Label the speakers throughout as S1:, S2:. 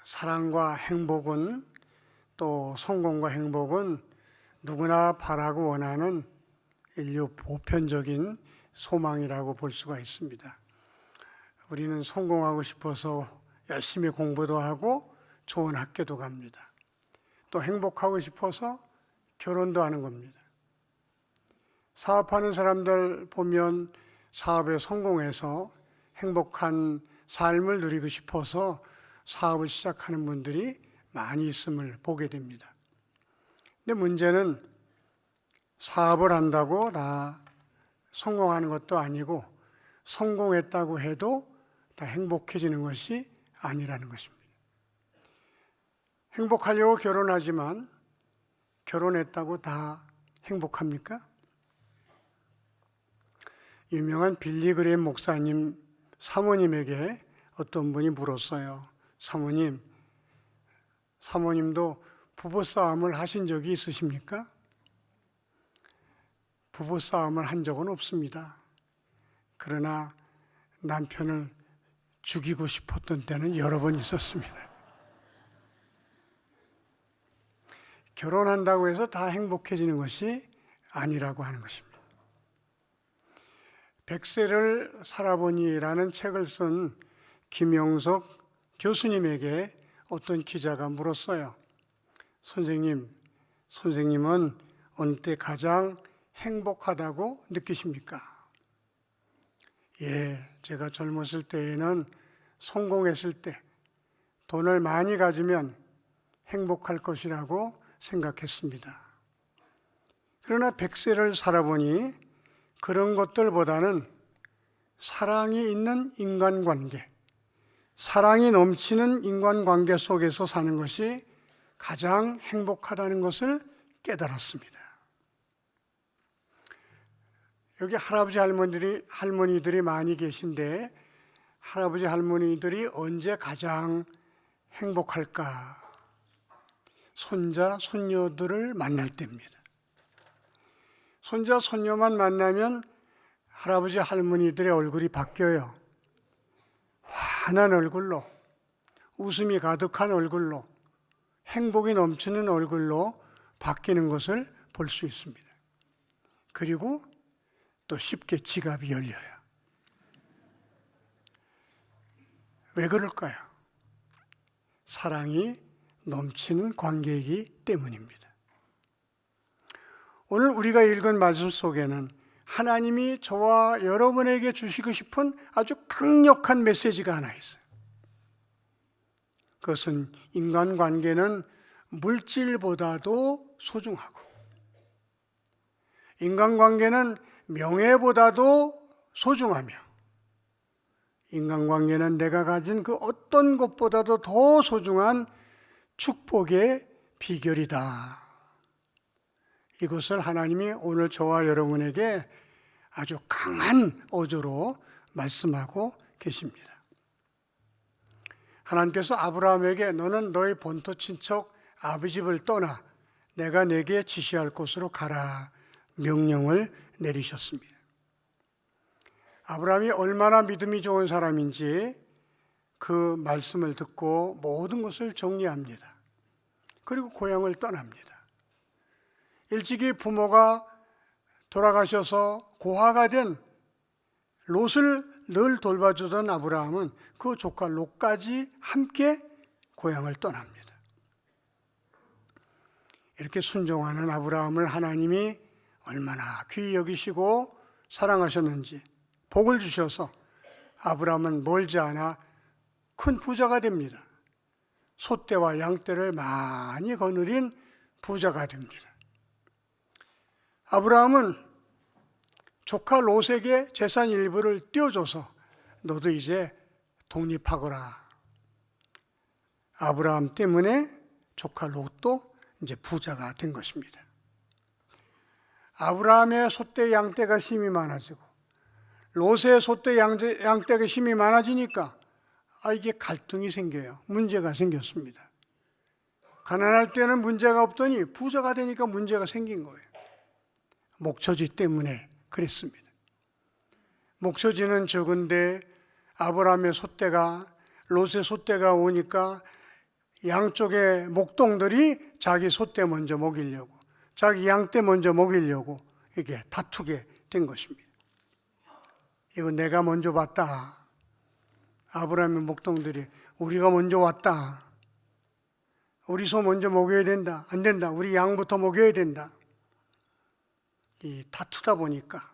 S1: 사랑과 행복은 또 성공과 행복은 누구나 바라고 원하는 인류 보편적인 소망이라고 볼 수가 있습니다. 우리는 성공하고 싶어서 열심히 공부도 하고 좋은 학교도 갑니다. 또 행복하고 싶어서 결혼도 하는 겁니다. 사업하는 사람들 보면 사업에 성공해서 행복한 삶을 누리고 싶어서 사업을 시작하는 분들이 많이 있음을 보게 됩니다. 근데 문제는 사업을 한다고 다 성공하는 것도 아니고 성공했다고 해도 다 행복해지는 것이 아니라는 것입니다. 행복하려고 결혼하지만 결혼했다고 다 행복합니까? 유명한 빌리 그레임 목사님 사모님에게 어떤 분이 물었어요. 사모님도 부부싸움을 하신 적이 있으십니까? 부부싸움을 한 적은 없습니다. 그러나 남편을 죽이고 싶었던 때는 여러 번 있었습니다. 결혼한다고 해서 다 행복해지는 것이 아니라고 하는 것입니다. 백세를 살아보니라는 책을 쓴 김영석 교수님에게 어떤 기자가 물었어요. 선생님은 어느 때 가장 행복하다고 느끼십니까? 제가 젊었을 때에는 성공했을 때 돈을 많이 가지면 행복할 것이라고 생각했습니다. 그러나 백세를 살아보니 그런 것들보다는 사랑이 있는 인간관계, 사랑이 넘치는 인간관계 속에서 사는 것이 가장 행복하다는 것을 깨달았습니다. 여기 할아버지 할머니들이 많이 계신데 할아버지 할머니들이 언제 가장 행복할까? 손자 손녀들을 만날 때입니다. 손자 손녀만 만나면 할아버지 할머니들의 얼굴이 바뀌어요. 환한 얼굴로, 웃음이 가득한 얼굴로, 행복이 넘치는 얼굴로 바뀌는 것을 볼 수 있습니다. 그리고 또 쉽게 지갑이 열려요. 왜 그럴까요? 사랑이 넘치는 관계이기 때문입니다. 오늘 우리가 읽은 말씀 속에는 하나님이 저와 여러분에게 주시고 싶은 아주 강력한 메시지가 하나 있어요. 그것은 인간관계는 물질보다도 소중하고 인간관계는 명예보다도 소중하며 인간관계는 내가 가진 그 어떤 것보다도 더 소중한 축복의 비결이다. 이것을 하나님이 오늘 저와 여러분에게 아주 강한 어조로 말씀하고 계십니다. 하나님께서 아브라함에게 너는 너희 본토 친척 아버지 집을 떠나 내가 내게 지시할 곳으로 가라 명령을 내리셨습니다. 아브라함이 얼마나 믿음이 좋은 사람인지 그 말씀을 듣고 모든 것을 정리합니다. 그리고 고향을 떠납니다. 일찍이 부모가 돌아가셔서 고아가 된 롯을 늘 돌봐주던 아브라함은 그 조카 롯까지 함께 고향을 떠납니다. 이렇게 순종하는 아브라함을 하나님이 얼마나 귀히 여기시고 사랑하셨는지 복을 주셔서 아브라함은 멀지 않아 큰 부자가 됩니다. 소떼와 양떼를 많이 거느린 부자가 됩니다. 아브라함은 조카 롯에게 재산 일부를 떼어줘서 너도 이제 독립하거라. 아브라함 때문에 조카 롯도 이제 부자가 된 것입니다. 아브라함의 소떼 양떼가 힘이 많아지고 롯의 소떼 양떼가 힘이 많아지니까 이게 갈등이 생겨요. 문제가 생겼습니다. 가난할 때는 문제가 없더니 부자가 되니까 문제가 생긴 거예요. 목처지 때문에 그랬습니다. 목처지는 적은데 아브라함의 소떼가 롯의 소떼가 오니까 양쪽의 목동들이 자기 소떼 먼저 먹이려고, 자기 양떼 먼저 먹이려고 이게 다투게 된 것입니다. 이거 내가 먼저 봤다. 아브라함의 목동들이 우리가 먼저 왔다. 우리 소 먼저 먹여야 된다. 안 된다. 우리 양부터 먹여야 된다. 이 다투다 보니까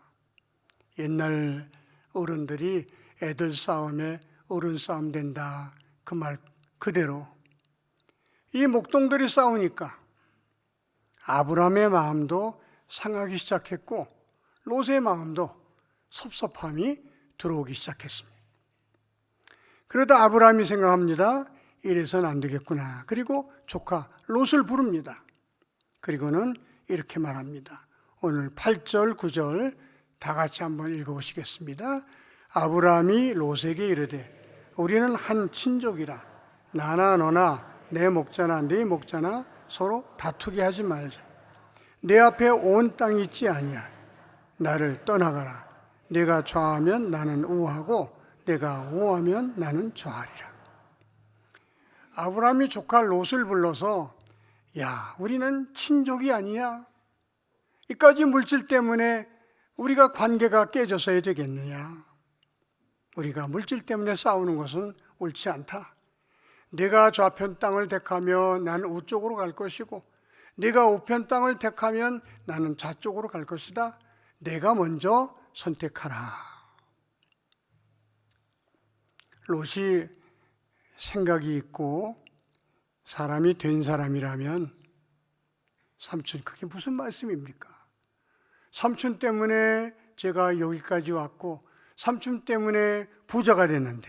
S1: 옛날 어른들이 애들 싸움에 어른 싸움 된다. 그 말 그대로 이 목동들이 싸우니까 아브라함의 마음도 상하기 시작했고 롯의 마음도 섭섭함이 들어오기 시작했습니다. 그러다 아브라함이 생각합니다. 이래서는 안 되겠구나. 그리고 조카 롯을 부릅니다. 그리고는 이렇게 말합니다. 오늘 8절, 9절 다 같이 한번 읽어보시겠습니다. 아브라함이 롯에게 이르되 우리는 한 친족이라 나나 너나 내 목자나 네 목자나 서로 다투게 하지 말자. 내 앞에 온 땅이 있지 아니야. 나를 떠나가라. 내가 좌하면 나는 우하고 내가 우하면 나는 좌하리라. 아브라함이 조카 롯을 불러서 야, 우리는 친족이 아니야. 이까지 물질 때문에 우리가 관계가 깨져서야 되겠느냐. 우리가 물질 때문에 싸우는 것은 옳지 않다. 네가 좌편 땅을 택하면 나는 우쪽으로 갈 것이고 네가 우편 땅을 택하면 나는 좌쪽으로 갈 것이다. 내가 먼저 선택하라. 롯이 생각이 있고 사람이 된 사람이라면 삼촌 그게 무슨 말씀입니까? 삼촌 때문에 제가 여기까지 왔고 삼촌 때문에 부자가 됐는데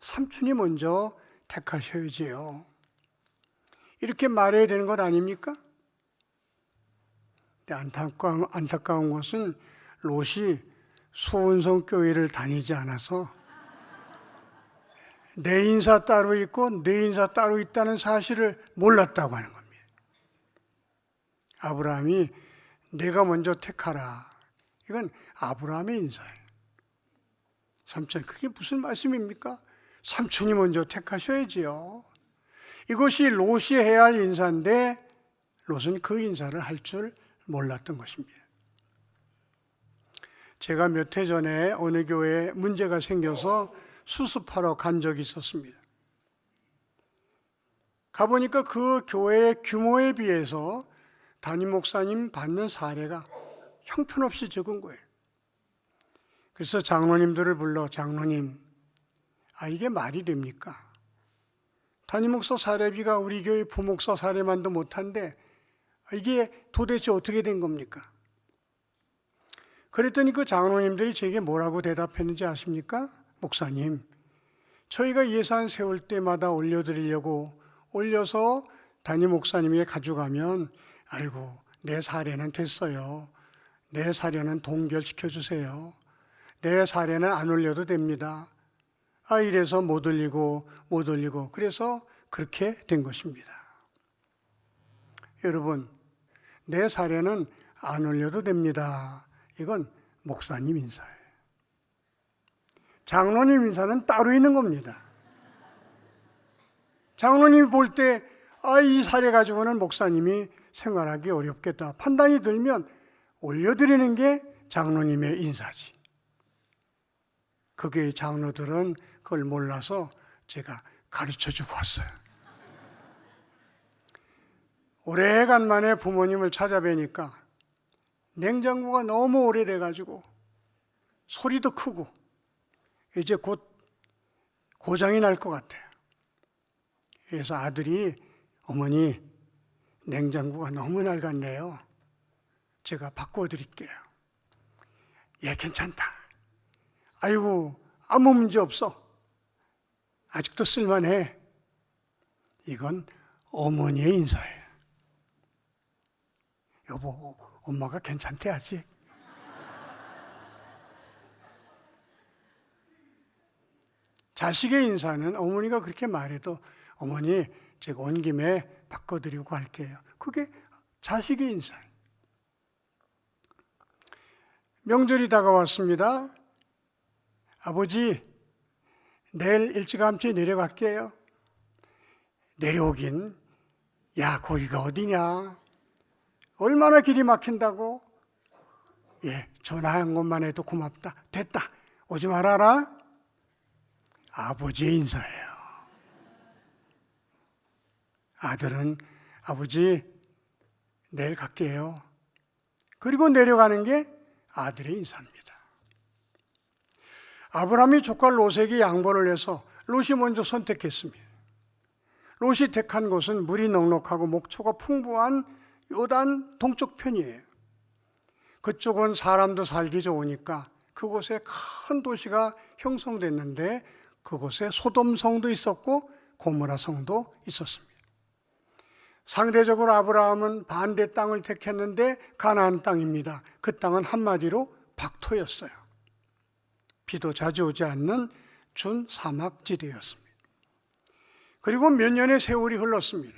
S1: 삼촌이 먼저 택하셔야지요. 이렇게 말해야 되는 것 아닙니까? 안타까운 것은 롯이 소원성 교회를 다니지 않아서 내 인사 따로 있고 내 인사 따로 있다는 사실을 몰랐다고 하는 겁니다. 아브라함이 내가 먼저 택하라. 이건 아브라함의 인사예요. 삼촌 그게 무슨 말씀입니까? 삼촌이 먼저 택하셔야지요. 이것이 롯이 해야 할 인사인데 롯은 그 인사를 할 줄 몰랐던 것입니다. 제가 몇 해 전에 어느 교회에 문제가 생겨서 수습하러 간 적이 있었습니다. 가보니까 그 교회의 규모에 비해서 담임 목사님 받는 사례가 형편없이 적은 거예요. 그래서 장로님들을 불러 장로님, 이게 말이 됩니까? 담임 목사 사례비가 우리 교회 부목사 사례만도 못한데 이게 도대체 어떻게 된 겁니까? 그랬더니 그 장로님들이 제게 뭐라고 대답했는지 아십니까? 목사님, 저희가 예산 세울 때마다 올려드리려고 올려서 담임 목사님에게 가져가면 아이고 내 사례는 됐어요. 내 사례는 동결시켜주세요. 내 사례는 안 올려도 됩니다. 이래서 못 올리고 그래서 그렇게 된 것입니다. 여러분, 내 사례는 안 올려도 됩니다. 이건 목사님 인사예요. 장로님 인사는 따로 있는 겁니다. 장로님이 볼 때 이 사례 가지고는 목사님이 생활하기 어렵겠다 판단이 들면 올려드리는 게 장로님의 인사지. 그게 장로들은 그걸 몰라서 제가 가르쳐주고 왔어요. 오래간만에 부모님을 찾아뵈니까 냉장고가 너무 오래돼가지고 소리도 크고 이제 곧 고장이 날 것 같아요. 그래서 아들이 어머니 냉장고가 너무 낡았네요. 제가 바꿔드릴게요. 예, 괜찮다. 아이고 아무 문제 없어. 아직도 쓸만해. 이건 어머니의 인사예요. 여보, 엄마가 괜찮대 아직. 자식의 인사는 어머니가 그렇게 말해도 어머니 제가 온 김에 바꿔드리고 갈게요. 그게 자식의 인사예요. 명절이 다가왔습니다. 아버지, 내일 일찌감치 내려갈게요. 내려오긴, 야, 거기가 어디냐? 얼마나 길이 막힌다고? 예, 전화한 것만 해도 고맙다. 됐다. 오지 말아라. 아버지의 인사예요. 아들은 아버지 내일 갈게요. 그리고 내려가는 게 아들의 인사입니다. 아브라함이 조카 롯에게 양보를 해서 롯이 먼저 선택했습니다. 롯이 택한 곳은 물이 넉넉하고 목초가 풍부한 요단 동쪽 편이에요. 그쪽은 사람도 살기 좋으니까 그곳에 큰 도시가 형성됐는데 그곳에 소돔성도 있었고 고모라성도 있었습니다. 상대적으로 아브라함은 반대 땅을 택했는데 가나안 땅입니다. 그 땅은 한마디로 박토였어요. 비도 자주 오지 않는 준사막지대였습니다. 그리고 몇 년의 세월이 흘렀습니다.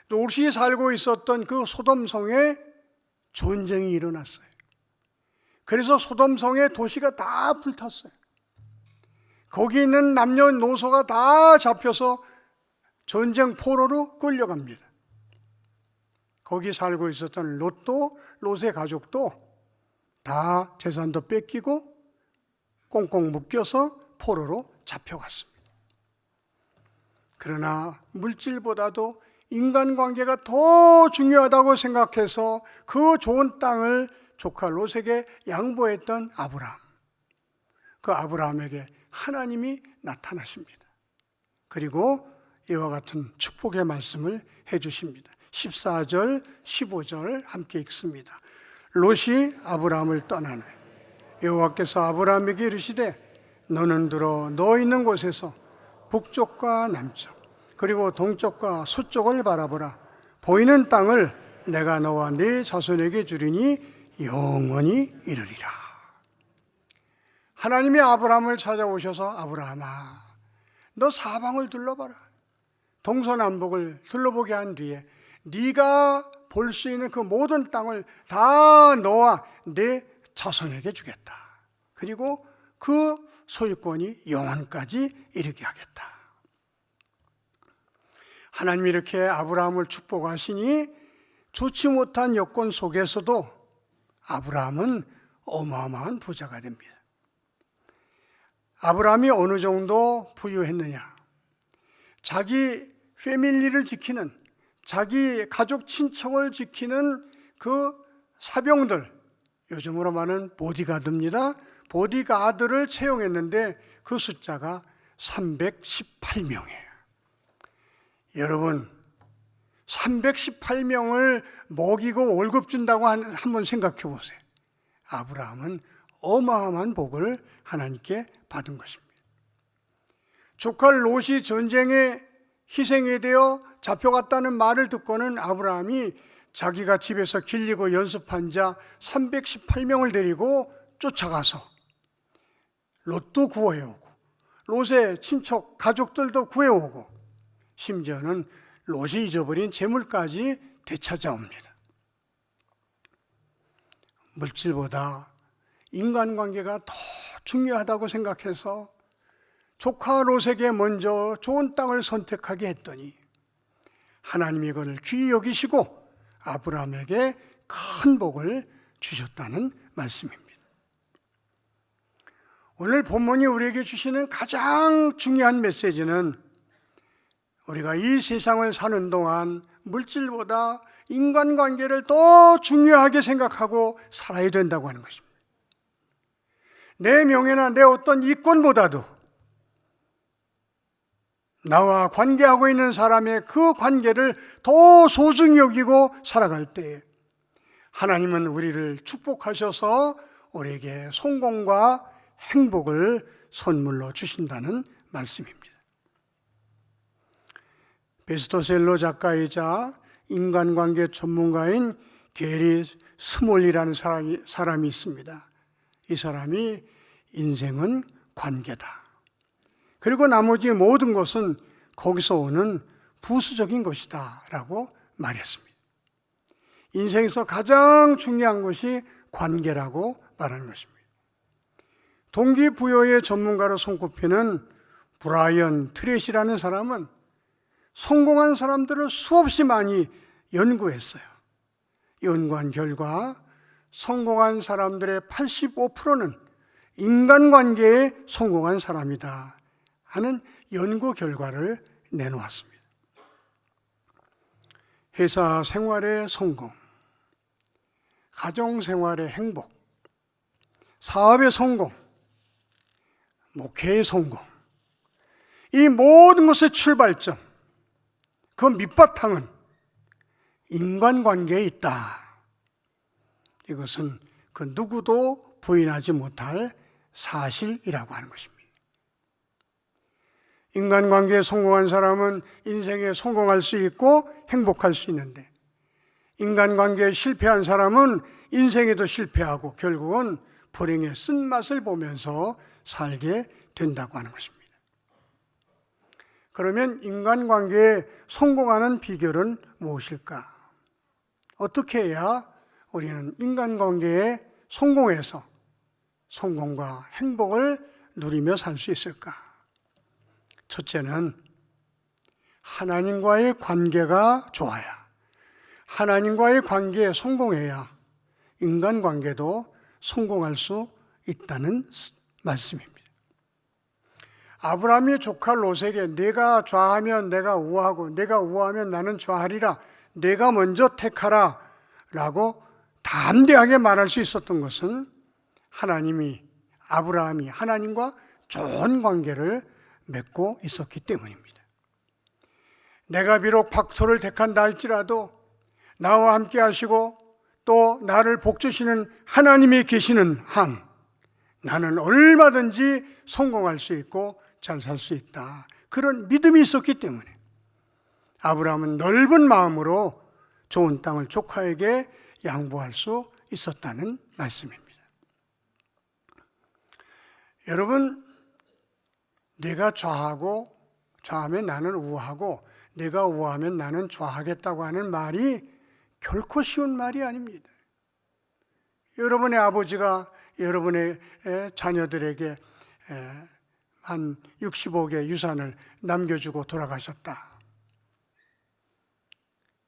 S1: 롯이 살고 있었던 그 소돔성에 전쟁이 일어났어요. 그래서 소돔성의 도시가 다 불탔어요. 거기 있는 남녀노소가 다 잡혀서 전쟁 포로로 끌려갑니다. 거기 살고 있었던 롯도, 롯의 가족도 다 재산도 뺏기고 꽁꽁 묶여서 포로로 잡혀갔습니다. 그러나 물질보다도 인간관계가 더 중요하다고 생각해서 그 좋은 땅을 조카 롯에게 양보했던 아브라함. 그 아브라함에게 하나님이 나타나십니다. 그리고 이와 같은 축복의 말씀을 해주십니다. 14절, 15절 함께 읽습니다. 롯이 아브라함을 떠나네 여호와께서 아브라함에게 이르시되 너는 들어 너 있는 곳에서 북쪽과 남쪽 그리고 동쪽과 서쪽을 바라보라. 보이는 땅을 내가 너와 네 자손에게 주리니 영원히 이르리라. 하나님이 아브라함을 찾아오셔서 아브라함아 너 사방을 둘러봐라. 동서남북을 둘러보게 한 뒤에 네가 볼 수 있는 그 모든 땅을 다 너와 네 자손에게 주겠다. 그리고 그 소유권이 영원까지 이르게 하겠다. 하나님이 이렇게 아브라함을 축복하시니 좋지 못한 여건 속에서도 아브라함은 어마어마한 부자가 됩니다. 아브라함이 어느 정도 부유했느냐? 자기 패밀리를 지키는, 자기 가족 친척을 지키는 그 사병들, 요즘으로 말하는 보디가드입니다. 보디가드를 채용했는데 그 숫자가 318명이에요. 여러분 318명을 먹이고 월급 준다고 한번 생각해 보세요. 아브라함은 어마어마한 복을 하나님께 받은 것입니다. 조카 롯이 전쟁에 희생이 되어 잡혀갔다는 말을 듣고는 아브라함이 자기가 집에서 길리고 연습한 자 318명을 데리고 쫓아가서 롯도 구해오고 롯의 친척 가족들도 구해오고 심지어는 롯이 잊어버린 재물까지 되찾아옵니다. 물질보다 인간관계가 더 중요하다고 생각해서 조카 롯에게 먼저 좋은 땅을 선택하게 했더니 하나님이 그를 귀히 여기시고 아브라함에게 큰 복을 주셨다는 말씀입니다. 오늘 본문이 우리에게 주시는 가장 중요한 메시지는 우리가 이 세상을 사는 동안 물질보다 인간관계를 더 중요하게 생각하고 살아야 된다고 하는 것입니다. 내 명예나 내 어떤 이권보다도 나와 관계하고 있는 사람의 그 관계를 더 소중히 여기고 살아갈 때 하나님은 우리를 축복하셔서 우리에게 성공과 행복을 선물로 주신다는 말씀입니다. 베스트셀러 작가이자 인간관계 전문가인 게리 스몰이라는 사람이 있습니다. 이 사람이 인생은 관계다. 그리고 나머지 모든 것은 거기서 오는 부수적인 것이다 라고 말했습니다. 인생에서 가장 중요한 것이 관계라고 말하는 것입니다. 동기부여의 전문가로 손꼽히는 브라이언 트레시라는 사람은 성공한 사람들을 수없이 많이 연구했어요. 연구한 결과 성공한 사람들의 85%는 인간관계에 성공한 사람이다 하는 연구 결과를 내놓았습니다. 회사 생활의 성공, 가정 생활의 행복, 사업의 성공, 목회의 성공, 이 모든 것의 출발점, 그 밑바탕은 인간관계에 있다. 이것은 그 누구도 부인하지 못할 사실이라고 하는 것입니다. 인간관계에 성공한 사람은 인생에 성공할 수 있고 행복할 수 있는데, 인간관계에 실패한 사람은 인생에도 실패하고 결국은 불행의 쓴맛을 보면서 살게 된다고 하는 것입니다. 그러면 인간관계에 성공하는 비결은 무엇일까? 어떻게 해야 우리는 인간관계에 성공해서 성공과 행복을 누리며 살 수 있을까? 첫째는 하나님과의 관계가 좋아야, 하나님과의 관계에 성공해야 인간관계도 성공할 수 있다는 말씀입니다. 아브라함의 조카 롯에게 내가 좌하면 내가 우하고 내가 우하면 나는 좌하리라, 내가 먼저 택하라 라고 담대하게 말할 수 있었던 것은 아브라함이 하나님과 좋은 관계를 맺고 있었기 때문입니다. 내가 비록 박소를 택한다 할지라도 나와 함께 하시고 또 나를 복주시는 하나님이 계시는 한 나는 얼마든지 성공할 수 있고 잘 살 수 있다. 그런 믿음이 있었기 때문에 아브라함은 넓은 마음으로 좋은 땅을 조카에게 양보할 수 있었다는 말씀입니다. 여러분, 내가 좌하면 나는 우하고 내가 우하면 나는 좌하겠다고 하는 말이 결코 쉬운 말이 아닙니다. 여러분의 아버지가 여러분의 자녀들에게 한 65개 유산을 남겨주고 돌아가셨다.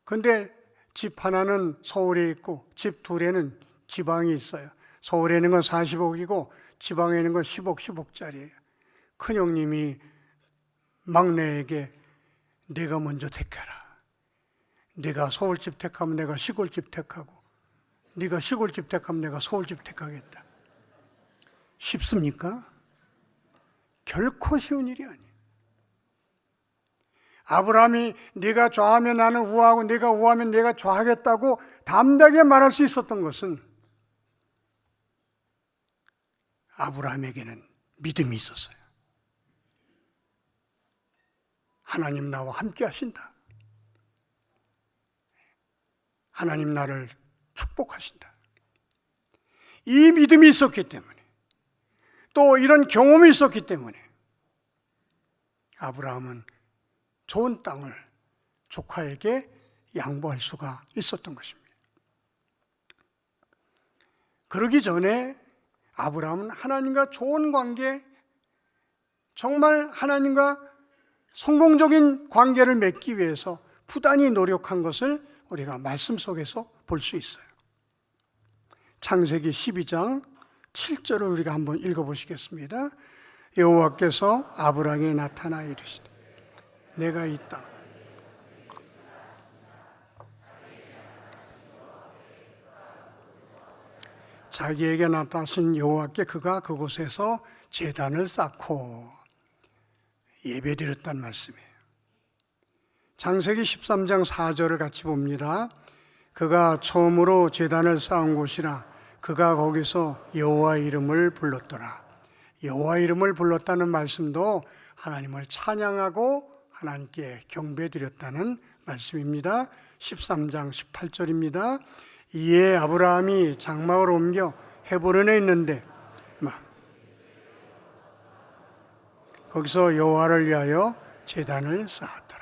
S1: 그런데 집 하나는 서울에 있고 집 둘에는 지방에 있어요. 서울에 있는 건 40억이고 지방에 있는 건 10억, 10억짜리예요. 큰형님이 막내에게 내가 먼저 택해라. 네가 서울집 택하면 내가 시골집 택하고 네가 시골집 택하면 내가 서울집 택하겠다. 쉽습니까? 결코 쉬운 일이 아니에요. 아브라함이 네가 좌하면 나는 우하고 네가 우하면 내가 좌하겠다고 담대하게 말할 수 있었던 것은 아브라함에게는 믿음이 있었어요. 하나님 나와 함께 하신다. 하나님 나를 축복하신다. 이 믿음이 있었기 때문에 또 이런 경험이 있었기 때문에 아브라함은 좋은 땅을 조카에게 양보할 수가 있었던 것입니다. 그러기 전에 아브라함은 하나님과 좋은 관계, 정말 하나님과 성공적인 관계를 맺기 위해서 부단히 노력한 것을 우리가 말씀 속에서 볼 수 있어요. 창세기 12장 7절을 우리가 한번 읽어보시겠습니다. 여호와께서 아브라함에게 나타나 이르시되 내가 이 땅 자기에게 나타나신 여호와께 그가 그곳에서 제단을 쌓고 예배드렸단 말씀이에요. 창세기 13장 4절을 같이 봅니다. 그가 처음으로 제단을 쌓은 곳이라 그가 거기서 여호와 이름을 불렀더라. 여호와 이름을 불렀다는 말씀도 하나님을 찬양하고 하나님께 경배드렸다는 말씀입니다. 13장 18절입니다. 이에 아브라함이 장막을 옮겨 헤브론에 있는데 거기서 여호와를 위하여 제단을 쌓았더라.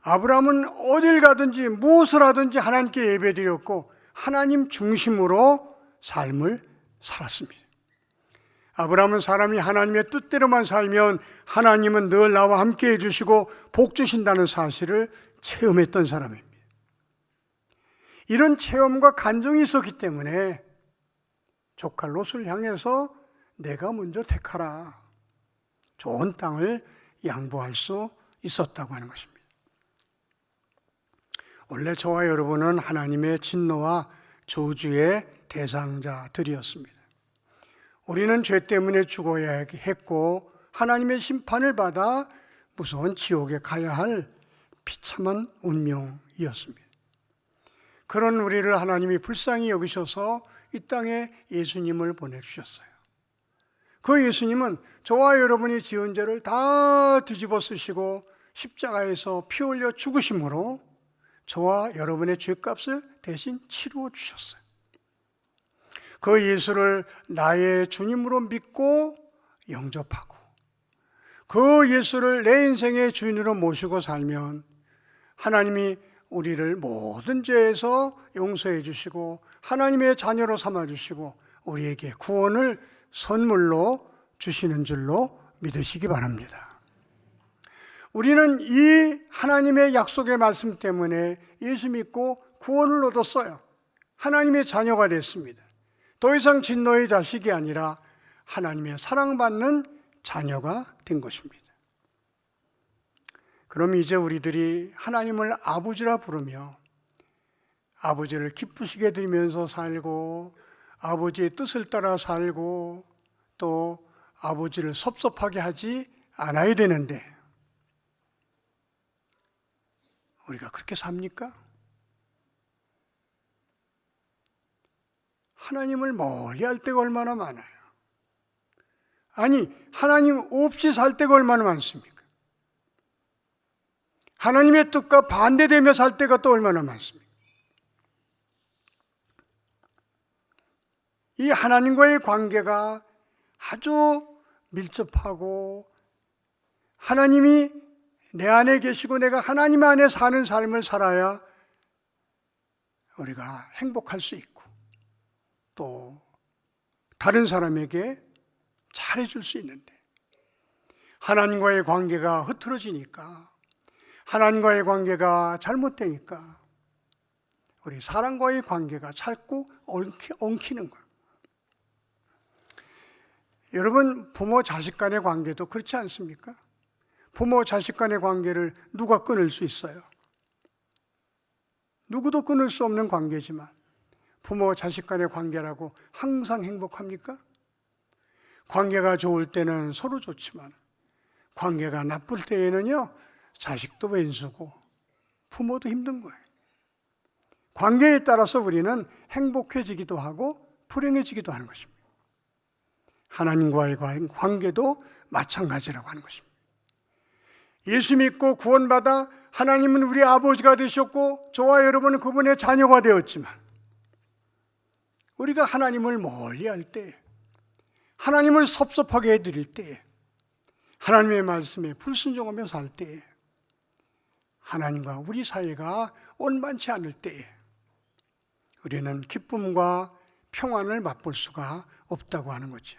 S1: 아브라함은 어딜 가든지 무엇을 하든지 하나님께 예배드렸고 하나님 중심으로 삶을 살았습니다. 아브라함은 사람이 하나님의 뜻대로만 살면 하나님은 늘 나와 함께 해주시고 복 주신다는 사실을 체험했던 사람입니다. 이런 체험과 간증이 있었기 때문에 조카 롯을 향해서 내가 먼저 택하라, 좋은 땅을 양보할 수 있었다고 하는 것입니다. 원래 저와 여러분은 하나님의 진노와 저주의 대상자들이었습니다. 우리는 죄 때문에 죽어야 했고 하나님의 심판을 받아 무서운 지옥에 가야 할 비참한 운명이었습니다. 그런 우리를 하나님이 불쌍히 여기셔서 이 땅에 예수님을 보내주셨어요. 그 예수님은 저와 여러분이 지은 죄를 다 뒤집어 쓰시고 십자가에서 피 흘려 죽으심으로 저와 여러분의 죄값을 대신 치루어 주셨어요. 그 예수를 나의 주님으로 믿고 영접하고 그 예수를 내 인생의 주인으로 모시고 살면 하나님이 우리를 모든 죄에서 용서해 주시고 하나님의 자녀로 삼아 주시고 우리에게 구원을 선물로 주시는 줄로 믿으시기 바랍니다. 우리는 이 하나님의 약속의 말씀 때문에 예수 믿고 구원을 얻었어요. 하나님의 자녀가 됐습니다. 더 이상 진노의 자식이 아니라 하나님의 사랑받는 자녀가 된 것입니다. 그럼 이제 우리들이 하나님을 아버지라 부르며 아버지를 기쁘시게 드리면서 살고 아버지의 뜻을 따라 살고 또 아버지를 섭섭하게 하지 않아야 되는데 우리가 그렇게 삽니까? 하나님을 멀리 할 때가 얼마나 많아요. 아니, 하나님 없이 살 때가 얼마나 많습니까? 하나님의 뜻과 반대되며 살 때가 또 얼마나 많습니까? 이 하나님과의 관계가 아주 밀접하고 하나님이 내 안에 계시고 내가 하나님 안에 사는 삶을 살아야 우리가 행복할 수 있고 또 다른 사람에게 잘해줄 수 있는데 하나님과의 관계가 흐트러지니까 하나님과의 관계가 잘못되니까 우리 사람과의 관계가 자꾸 엉키는 거예요. 여러분, 부모 자식 간의 관계도 그렇지 않습니까? 부모 자식 간의 관계를 누가 끊을 수 있어요? 누구도 끊을 수 없는 관계지만 부모 자식 간의 관계라고 항상 행복합니까? 관계가 좋을 때는 서로 좋지만 관계가 나쁠 때에는요, 자식도 왼수고 부모도 힘든 거예요. 관계에 따라서 우리는 행복해지기도 하고 불행해지기도 하는 것입니다. 하나님과의 관계도 마찬가지라고 하는 것입니다. 예수 믿고 구원받아 하나님은 우리 아버지가 되셨고 저와 여러분은 그분의 자녀가 되었지만 우리가 하나님을 멀리할 때, 하나님을 섭섭하게 해드릴 때, 하나님의 말씀에 불순종하며 살 때, 하나님과 우리 사이가 원만치 않을 때에 우리는 기쁨과 평안을 맛볼 수가 없다고 하는 거죠.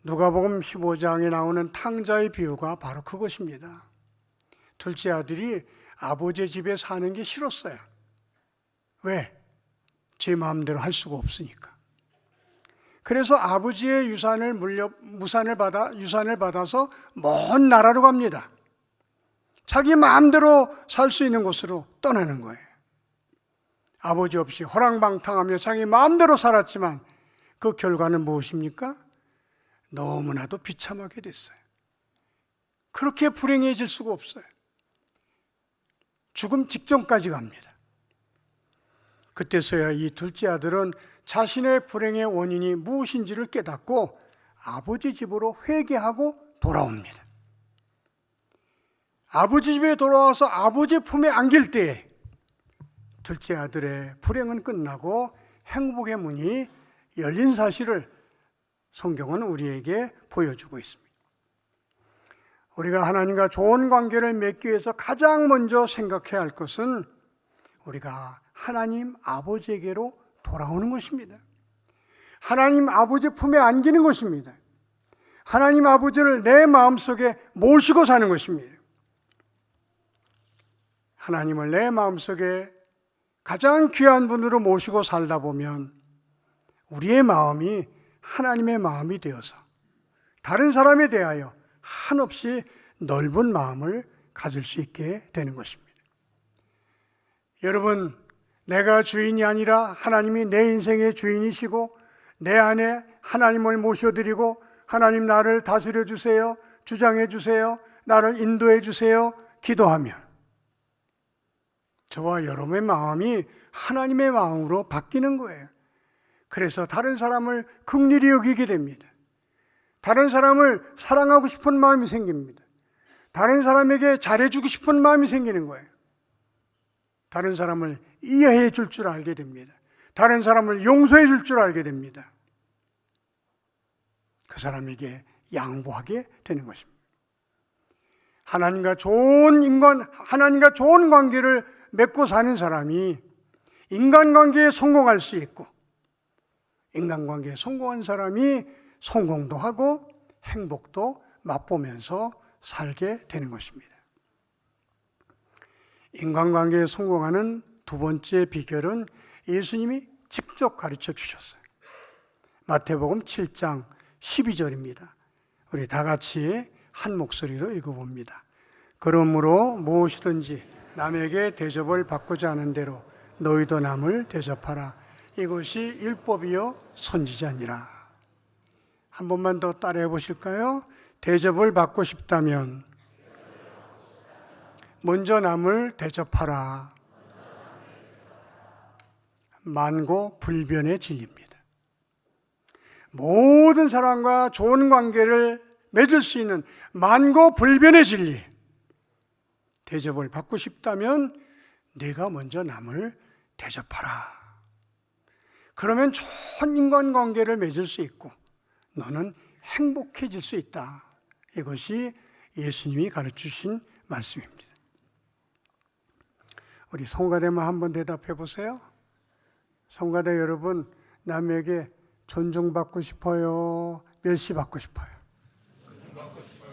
S1: 누가복음 15장에 나오는 탕자의 비유가 바로 그것입니다. 둘째 아들이 아버지 집에 사는 게 싫었어요. 왜? 제 마음대로 할 수가 없으니까. 그래서 아버지의 유산을 받아서 먼 나라로 갑니다. 자기 마음대로 살 수 있는 곳으로 떠나는 거예요. 아버지 없이 호랑방탕하며 자기 마음대로 살았지만 그 결과는 무엇입니까? 너무나도 비참하게 됐어요. 그렇게 불행해질 수가 없어요. 죽음 직전까지 갑니다. 그때서야 이 둘째 아들은 자신의 불행의 원인이 무엇인지를 깨닫고 아버지 집으로 회개하고 돌아옵니다. 아버지 집에 돌아와서 아버지 품에 안길 때에 둘째 아들의 불행은 끝나고 행복의 문이 열린 사실을 성경은 우리에게 보여주고 있습니다. 우리가 하나님과 좋은 관계를 맺기 위해서 가장 먼저 생각해야 할 것은 우리가 하나님 아버지에게로 돌아오는 것입니다. 하나님 아버지 품에 안기는 것입니다. 하나님 아버지를 내 마음속에 모시고 사는 것입니다. 하나님을 내 마음속에 가장 귀한 분으로 모시고 살다 보면 우리의 마음이 하나님의 마음이 되어서 다른 사람에 대하여 한없이 넓은 마음을 가질 수 있게 되는 것입니다. 여러분, 내가 주인이 아니라 하나님이 내 인생의 주인이시고 내 안에 하나님을 모셔드리고 하나님 나를 다스려 주세요, 주장해 주세요, 나를 인도해 주세요 기도하면 저와 여러분의 마음이 하나님의 마음으로 바뀌는 거예요. 그래서 다른 사람을 긍휼히 여기게 됩니다. 다른 사람을 사랑하고 싶은 마음이 생깁니다. 다른 사람에게 잘해주고 싶은 마음이 생기는 거예요. 다른 사람을 이해해 줄 줄 알게 됩니다. 다른 사람을 용서해 줄 줄 알게 됩니다. 그 사람에게 양보하게 되는 것입니다. 하나님과 좋은 관계를 맺고 사는 사람이 인간관계에 성공할 수 있고, 인간관계에 성공한 사람이 성공도 하고 행복도 맛보면서 살게 되는 것입니다. 인간관계에 성공하는 두 번째 비결은 예수님이 직접 가르쳐 주셨어요. 마태복음 7장 12절입니다. 우리 다 같이 한 목소리로 읽어봅니다. 그러므로 무엇이든지 남에게 대접을 받고자 하는 대로 너희도 남을 대접하라. 이것이 율법이요 선지자니라. 한 번만 더 따라해 보실까요? 대접을 받고 싶다면 먼저 남을 대접하라. 만고불변의 진리입니다. 모든 사람과 좋은 관계를 맺을 수 있는 만고불변의 진리. 대접을 받고 싶다면 네가 먼저 남을 대접하라. 그러면 좋은 인간관계를 맺을 수 있고 너는 행복해질 수 있다. 이것이 예수님이 가르치신 말씀입니다. 우리 성가대만 한번 대답해 보세요. 성가대 여러분, 남에게 존중받고 싶어요? 멸시받고 싶어요? 존중받고 싶어요.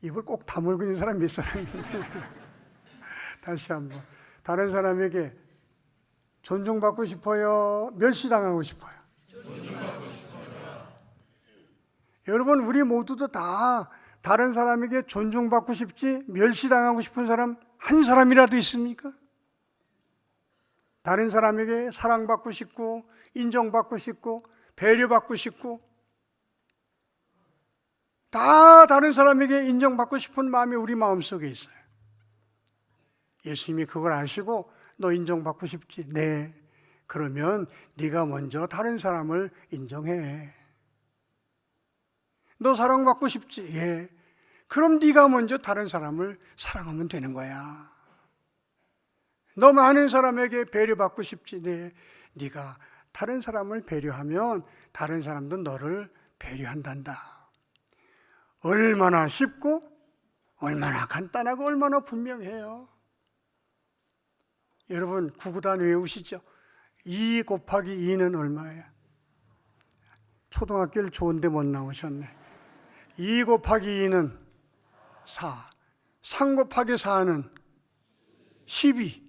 S1: 입을 꼭 다물고 있는 사람이 몇 사람인데 다시 한번. 다른 사람에게 존중받고 싶어요? 멸시당하고 싶어요? 존중받고 싶어요. 여러분, 우리 모두도 다 다른 사람에게 존중받고 싶지 멸시당하고 싶은 사람 한 사람이라도 있습니까? 다른 사람에게 사랑받고 싶고 인정받고 싶고 배려받고 싶고 다 다른 사람에게 인정받고 싶은 마음이 우리 마음속에 있어요. 예수님이 그걸 아시고 너 인정받고 싶지? 네. 그러면 네가 먼저 다른 사람을 인정해. 너 사랑받고 싶지? 예. 그럼 네가 먼저 다른 사람을 사랑하면 되는 거야. 너 많은 사람에게 배려받고 싶지? 네. 네가 다른 사람을 배려하면 다른 사람도 너를 배려한단다. 얼마나 쉽고 얼마나 간단하고 얼마나 분명해요. 여러분 구구단 외우시죠? 2 곱하기 2는 얼마예요? 초등학교를 좋은데 못 나오셨네. 2 곱하기 2는 4, 3 곱하기 4는 12,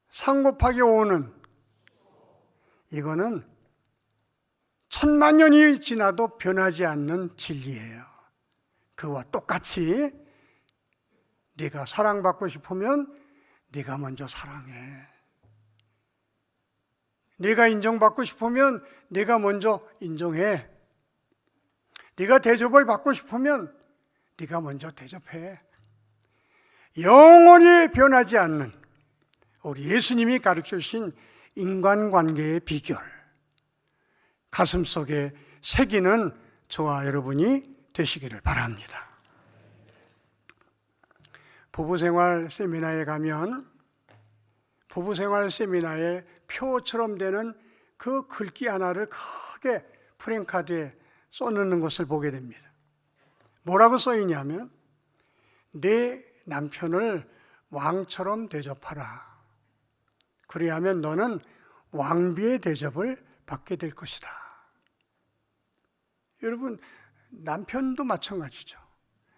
S1: 3 곱하기 5는 이거는 천만 년이 지나도 변하지 않는 진리예요. 그와 똑같이 네가 사랑받고 싶으면 네가 먼저 사랑해. 네가 인정받고 싶으면 네가 먼저 인정해. 네가 대접을 받고 싶으면 네가 먼저 대접해. 영원히 변하지 않는 우리 예수님이 가르쳐 주신 인간관계의 비결, 가슴속에 새기는 저와 여러분이 되시기를 바랍니다. 부부생활 세미나에 가면 부부생활 세미나의 표처럼 되는 그 글귀 하나를 크게 프랭카드에 써놓는 것을 보게 됩니다. 뭐라고 써있냐면 내 남편을 왕처럼 대접하라. 그리하면 너는 왕비의 대접을 받게 될 것이다. 여러분, 남편도 마찬가지죠.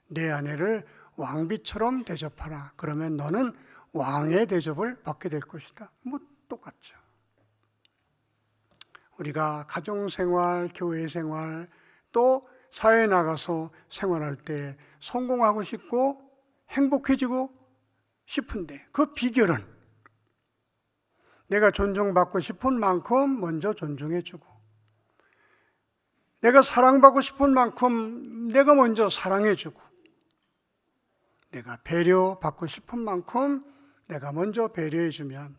S1: 내 아내를 왕비처럼 대접하라. 그러면 너는 왕의 대접을 받게 될 것이다. 뭐 똑같죠. 우리가 가정생활, 교회생활, 또 사회에 나가서 생활할 때 성공하고 싶고 행복해지고 싶은데 그 비결은 내가 존중받고 싶은 만큼 먼저 존중해주고, 내가 사랑받고 싶은 만큼 내가 먼저 사랑해주고, 내가 배려받고 싶은 만큼 내가 먼저 배려해주면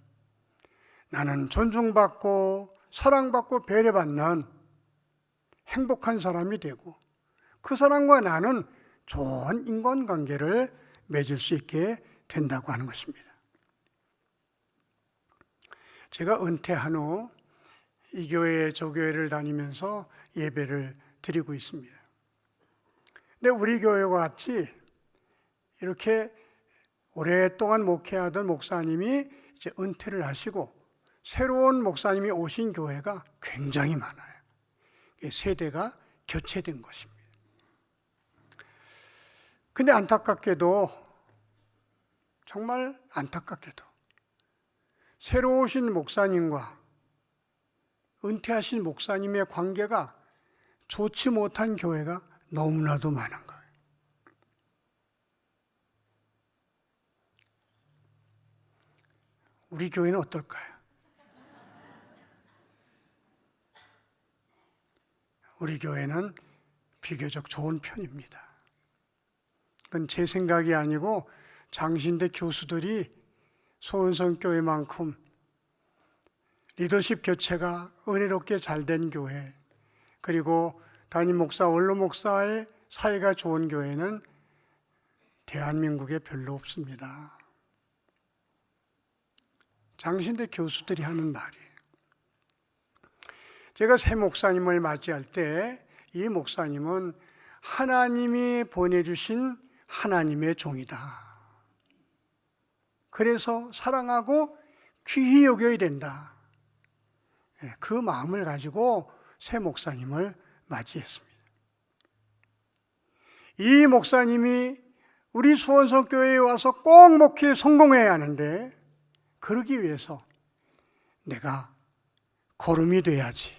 S1: 나는 존중받고 사랑받고 배려받는 행복한 사람이 되고, 그 사람과 나는 좋은 인간관계를 맺을 수 있게 된다고 하는 것입니다. 제가 은퇴한 후 이 교회 저 교회를 다니면서 예배를 드리고 있습니다. 근데 우리 교회와 같이 이렇게 오랫동안 목회하던 목사님이 이제 은퇴를 하시고 새로운 목사님이 오신 교회가 굉장히 많아요. 세대가 교체된 것입니다. 근데 안타깝게도, 정말 안타깝게도 새로 오신 목사님과 은퇴하신 목사님의 관계가 좋지 못한 교회가 너무나도 많은 거예요. 우리 교회는 어떨까요? 우리 교회는 비교적 좋은 편입니다. 그건 제 생각이 아니고 장신대 교수들이 소원성교회만큼 리더십 교체가 은혜롭게 잘된 교회, 그리고 담임 목사, 원로 목사의 사이가 좋은 교회는 대한민국에 별로 없습니다. 장신대 교수들이 하는 말이에요. 제가 새 목사님을 맞이할 때 이 목사님은 하나님이 보내주신 하나님의 종이다. 그래서 사랑하고 귀히 여겨야 된다. 그 마음을 가지고 새 목사님을 맞이했습니다. 이 목사님이 우리 수원성교회에 와서 꼭 목회에 성공해야 하는데, 그러기 위해서 내가 거름이 돼야지.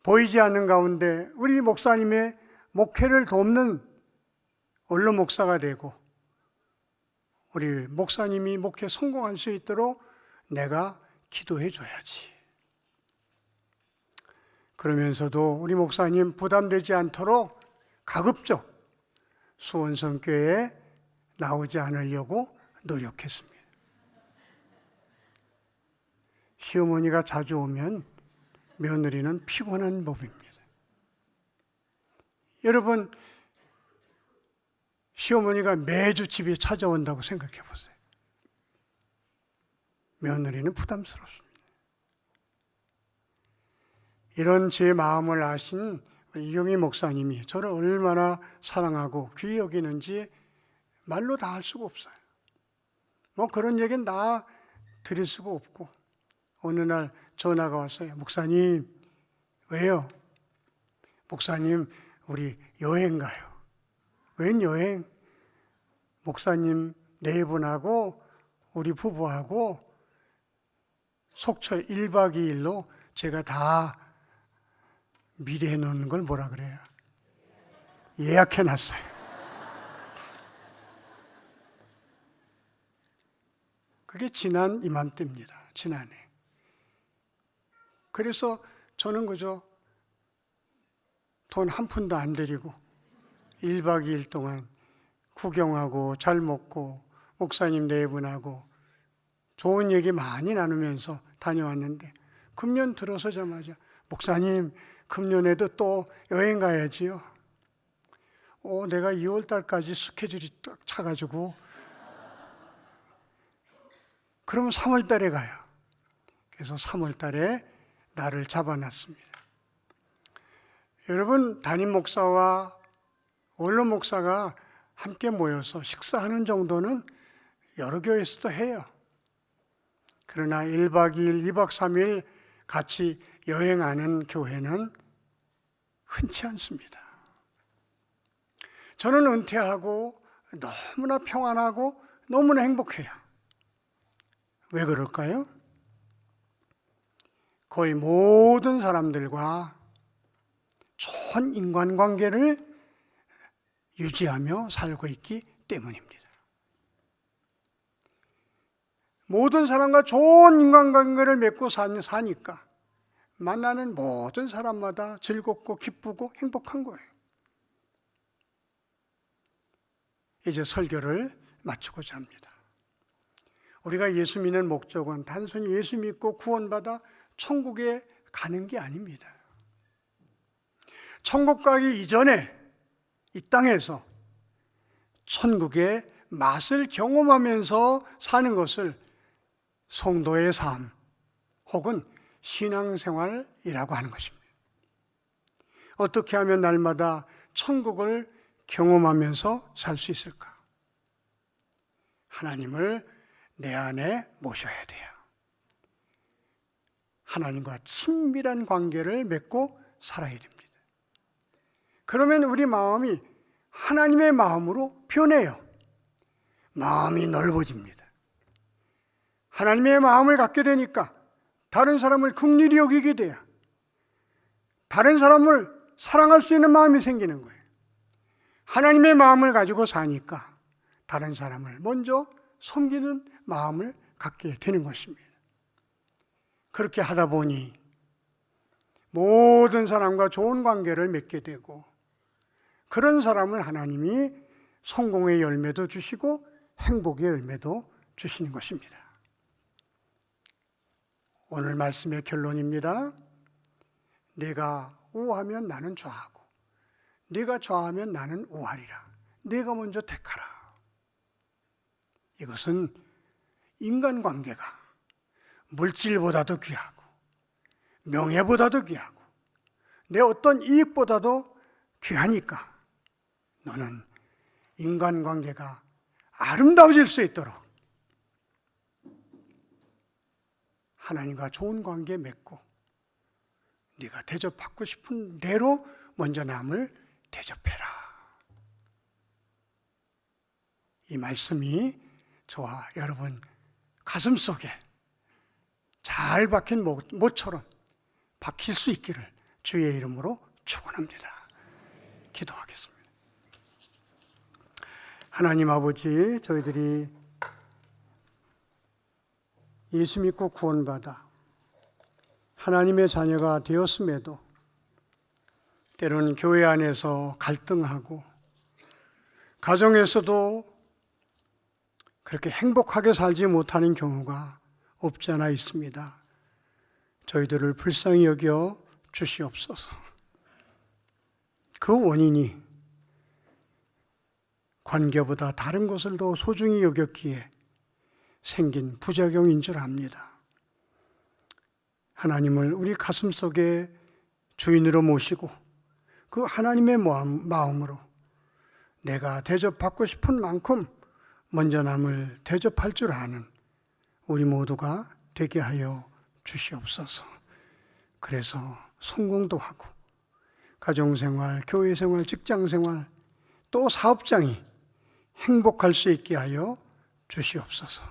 S1: 보이지 않는 가운데 우리 목사님의 목회를 돕는 원로 목사가 되고, 우리 목사님이 목회 성공할 수 있도록 내가 기도해 줘야지. 그러면서도 우리 목사님 부담되지 않도록 가급적 수원성교회에 나오지 않으려고 노력했습니다. 시어머니가 자주 오면 며느리는 피곤한 법입니다. 여러분, 시어머니가 매주 집에 찾아온다고 생각해 보세요. 며느리는 부담스럽습니다. 이런 제 마음을 아신 이경희 목사님이 저를 얼마나 사랑하고 귀히 여기는지 말로 다 할 수가 없어요. 뭐 그런 얘기는 다 드릴 수가 없고, 어느 날 전화가 왔어요. 목사님, 왜요? 목사님, 우리 여행 가요. 웬 여행? 목사님 네 분하고 우리 부부하고 속초 1박 2일로 제가 다 미리 해놓는 걸 뭐라 그래요? 예약해놨어요. 그게 지난 이맘때입니다. 지난해. 그래서 저는 그저 돈 한 푼도 안 들이고 1박 2일 동안 구경하고 잘 먹고 목사님 네 분하고 좋은 얘기 많이 나누면서 다녀왔는데, 금년 들어서자마자 목사님, 금년에도 또 여행 가야지요. 내가 2월 달까지 스케줄이 딱 차가지고 그러면 3월 달에 가요. 그래서 3월 달에 날을 잡아놨습니다. 여러분, 담임 목사와 원로 목사가 함께 모여서 식사하는 정도는 여러 교회에서도 해요. 그러나 1박 2일, 2박 3일 같이 여행하는 교회는 흔치 않습니다. 저는 은퇴하고 너무나 평안하고 너무나 행복해요. 왜 그럴까요? 거의 모든 사람들과 좋은 인간관계를 유지하며 살고 있기 때문입니다. 모든 사람과 좋은 인간관계를 맺고 사니까 만나는 모든 사람마다 즐겁고 기쁘고 행복한 거예요. 이제 설교를 마치고자 합니다. 우리가 예수 믿는 목적은 단순히 예수 믿고 구원받아 천국에 가는 게 아닙니다. 천국 가기 이전에 이 땅에서 천국의 맛을 경험하면서 사는 것을 성도의 삶 혹은 신앙생활이라고 하는 것입니다. 어떻게 하면 날마다 천국을 경험하면서 살 수 있을까? 하나님을 내 안에 모셔야 돼요. 하나님과 친밀한 관계를 맺고 살아야 됩니다. 그러면 우리 마음이 하나님의 마음으로 변해요. 마음이 넓어집니다. 하나님의 마음을 갖게 되니까 다른 사람을 긍휼히 여기게 돼요. 다른 사람을 사랑할 수 있는 마음이 생기는 거예요. 하나님의 마음을 가지고 사니까 다른 사람을 먼저 섬기는 마음을 갖게 되는 것입니다. 그렇게 하다 보니 모든 사람과 좋은 관계를 맺게 되고 그런 사람을 하나님이 성공의 열매도 주시고 행복의 열매도 주시는 것입니다. 오늘 말씀의 결론입니다. 네가 우하면 나는 좌하고 네가 좌하면 나는 우하리라. 네가 먼저 택하라. 이것은 인간관계가 물질보다도 귀하고 명예보다도 귀하고 내 어떤 이익보다도 귀하니까 너는 인간관계가 아름다워질 수 있도록 하나님과 좋은 관계 맺고 네가 대접받고 싶은 대로 먼저 남을 대접해라. 이 말씀이 저와 여러분 가슴속에 잘 박힌 못처럼 박힐 수 있기를 주의 이름으로 축원합니다. 기도하겠습니다. 하나님 아버지, 저희들이 예수 믿고 구원받아 하나님의 자녀가 되었음에도 때로는 교회 안에서 갈등하고 가정에서도 그렇게 행복하게 살지 못하는 경우가 없지 않아 있습니다. 저희들을 불쌍히 여겨 주시옵소서. 그 원인이 관계보다 다른 것을 더 소중히 여겼기에 생긴 부작용인 줄 압니다. 하나님을 우리 가슴속에 주인으로 모시고 그 하나님의 마음으로 내가 대접받고 싶은 만큼 먼저 남을 대접할 줄 아는 우리 모두가 되게 하여 주시옵소서. 그래서 성공도 하고 가정생활, 교회생활, 직장생활 또 사업장이 행복할 수 있게 하여 주시옵소서.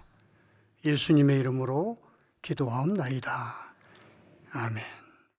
S1: 예수님의 이름으로 기도하옵나이다. 아멘.